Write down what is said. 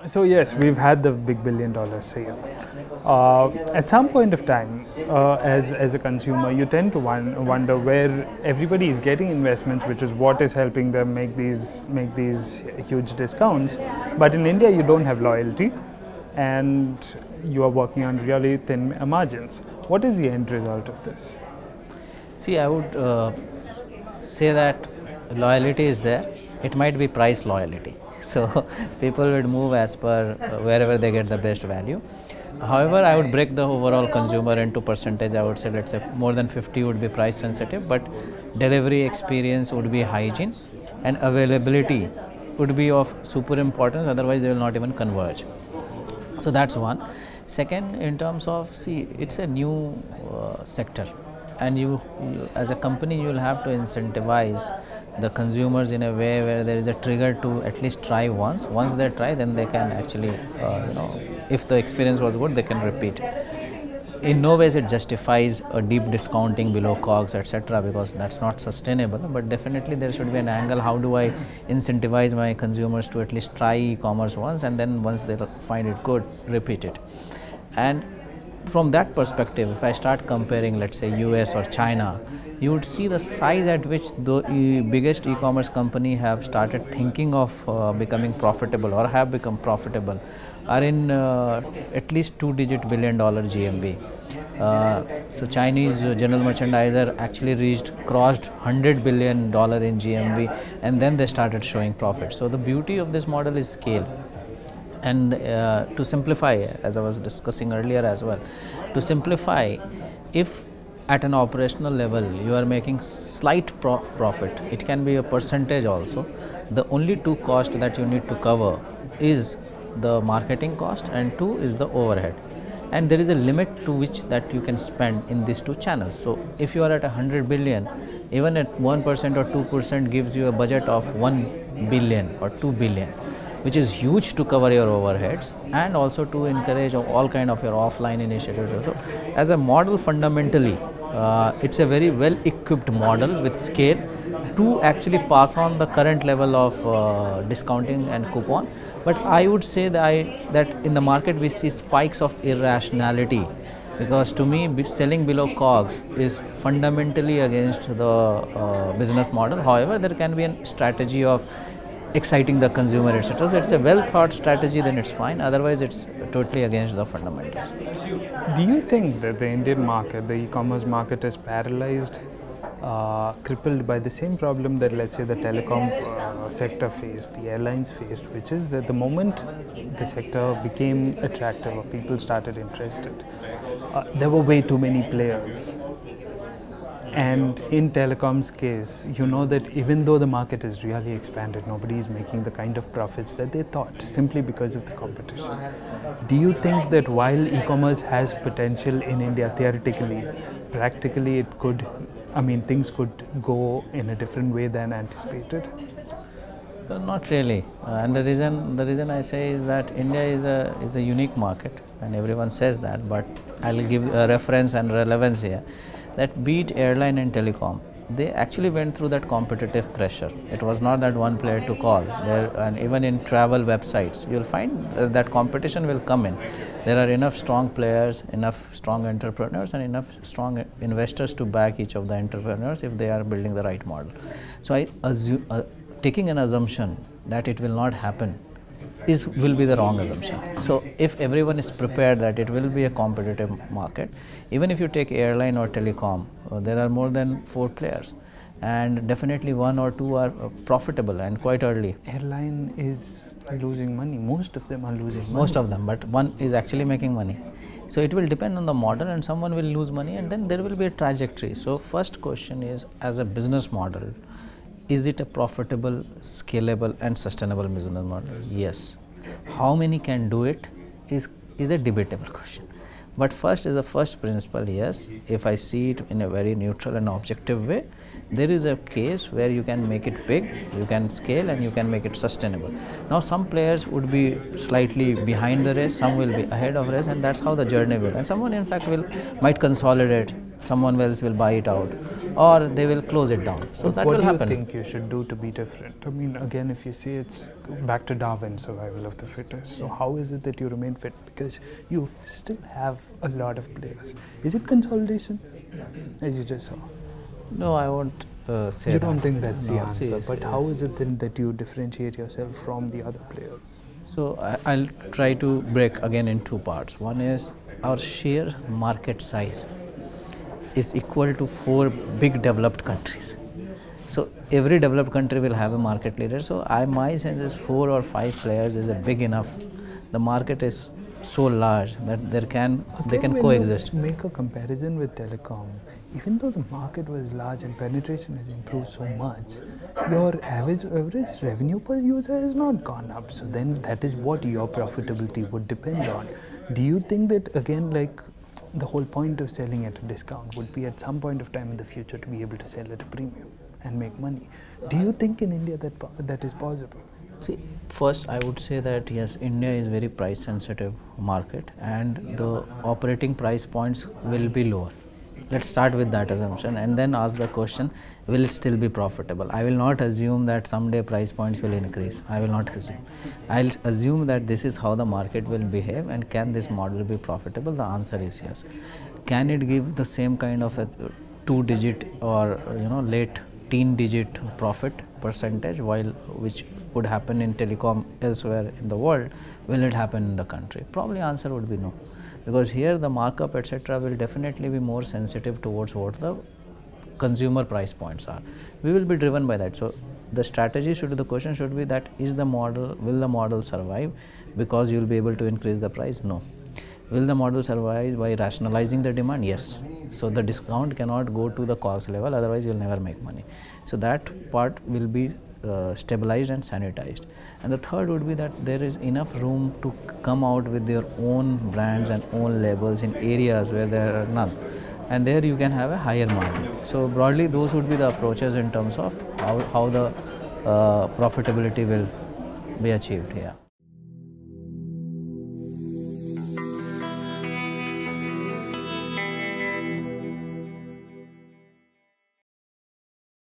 So yes, we've had the big $1 billion sale. At some point of time, as a consumer, you tend to wonder where everybody is getting investments, which is what is helping them make these huge discounts. But in India, you don't have loyalty, and you are working on really thin margins. What is the end result of this? See, I would say that loyalty is there. It might be price loyalty. So people would move as per wherever they get the best value. However, I would break the overall consumer into percentage. I would say, let's say more than 50 would be price sensitive, but delivery experience would be hygiene, and availability would be of super importance. Otherwise, they will not even converge. So that's one. Second, in terms of, see, it's a new sector, and you as a company, you will have to incentivize the consumers in a way where there is a trigger to at least try once. Once they try, then they can actually, if the experience was good, they can repeat. In no ways it justifies a deep discounting below COGS, etc., because that's not sustainable. But definitely there should be an angle. How do I incentivize my consumers to at least try e-commerce once, and then once they find it good, repeat it? And from that perspective, if I start comparing, let's say, US or China, you would see the size at which the biggest e-commerce company have started thinking of becoming profitable or have become profitable are in at least $2-digit billion GMV. So Chinese general merchandiser actually crossed $100 billion in GMV, and then they started showing profit. So the beauty of this model is scale. And to simplify, as I was discussing earlier as well, to simplify, if at an operational level you are making slight profit, it can be a percentage also. The only two costs that you need to cover is the marketing cost, and two is the overhead. And there is a limit to which that you can spend in these two channels. So if you are at 100 billion, even at 1% or 2% gives you a budget of 1 billion or 2 billion, which is huge to cover your overheads and also to encourage all kind of your offline initiatives. So as a model, fundamentally, it's a very well equipped model with scale to actually pass on the current level of discounting and coupon. But I would say that in the market we see spikes of irrationality, because to me selling below COGS is fundamentally against the business model. However, there can be a strategy of exciting the consumer, etc. So it's a well thought strategy, then it's fine. Otherwise, it's totally against the fundamentals. Do you think that the Indian market, the e-commerce market, is paralyzed, crippled by the same problem that, let's say, the telecom sector faced, the airlines faced, which is that the moment the sector became attractive or people started interested, there were way too many players. And in telecom's case, you know that even though the market is really expanded, nobody is making the kind of profits that they thought, simply because of the competition. Do you think that while e-commerce has potential in India theoretically, practically it could, things could go in a different way than anticipated? Not really, and the reason I say is that India is a unique market, and everyone says that. But I'll give a reference and relevance here. That be it airline and telecom, they actually went through that competitive pressure. It was not that one player took all. And even in travel websites, you'll find that competition will come in. There are enough strong players, enough strong entrepreneurs, and enough strong investors to back each of the entrepreneurs if they are building the right model. So I assume, taking an assumption that it will not happen will be the wrong assumption. So if everyone is prepared that it will be a competitive market, even if you take airline or telecom, there are more than 4 players, and definitely 1 or 2 are profitable and quite early. Airline is losing money. Most of them are losing money. Most of them, but one is actually making money. So it will depend on the model, and someone will lose money, and then there will be a trajectory. So first question is, as a business model, is it a profitable, scalable and sustainable business model? Yes. How many can do it is a debatable question. But first is the first principle, yes, if I see it in a very neutral and objective way, there is a case where you can make it big, you can scale, and you can make it sustainable. Now some players would be slightly behind the race, some will be ahead of race, and that's how the journey will. And someone in fact might consolidate, someone else will buy it out. or they will close it down. So that What will do you happen. think you should do to be different? I mean, again, if you say it's back to Darwin, survival of the fittest. So how is it that you remain fit? Because you still have a lot of players. Is it consolidation, as you just saw? No, I won't say You that. don't think that's the No, answer, but how is it then that you differentiate yourself from the other players? So I'll try to break again in two parts. One is our sheer market size is equal to 4 big developed countries. So every developed country will have a market leader. So my sense is 4 or 5 players is a big enough. The market is so large that they can coexist. Make a comparison with telecom. Even though the market was large and penetration has improved so much, your average revenue per user has not gone up. So then that is what your profitability would depend on. Do you think that again, like the whole point of selling at a discount would be at some point of time in the future to be able to sell at a premium and make money? Do you think in India that is possible? See, first I would say that yes, India is very price sensitive market and the operating price points will be lower. Let's start with that assumption and then ask the question, will it still be profitable? I will not assume that someday price points will increase. I will not assume. I'll assume that this is how the market will behave and can this model be profitable? The answer is yes. Can it give the same kind of a 2-digit or late teen digit profit percentage which would happen in telecom elsewhere in the world? Will it happen in the country? Probably answer would be no, because here the markup etc. will definitely be more sensitive towards what the consumer price points are. We will be driven by that. So the strategy the question should be that will the model survive because you will be able to increase the price? No. Will the model survive by rationalizing the demand? Yes. So the discount cannot go to the cost level, otherwise you will never make money. So that part will be stabilized and sanitized. And the third would be that there is enough room to come out with their own brands and own labels in areas where there are none. And there you can have a higher margin. So broadly those would be the approaches in terms of how the profitability will be achieved here.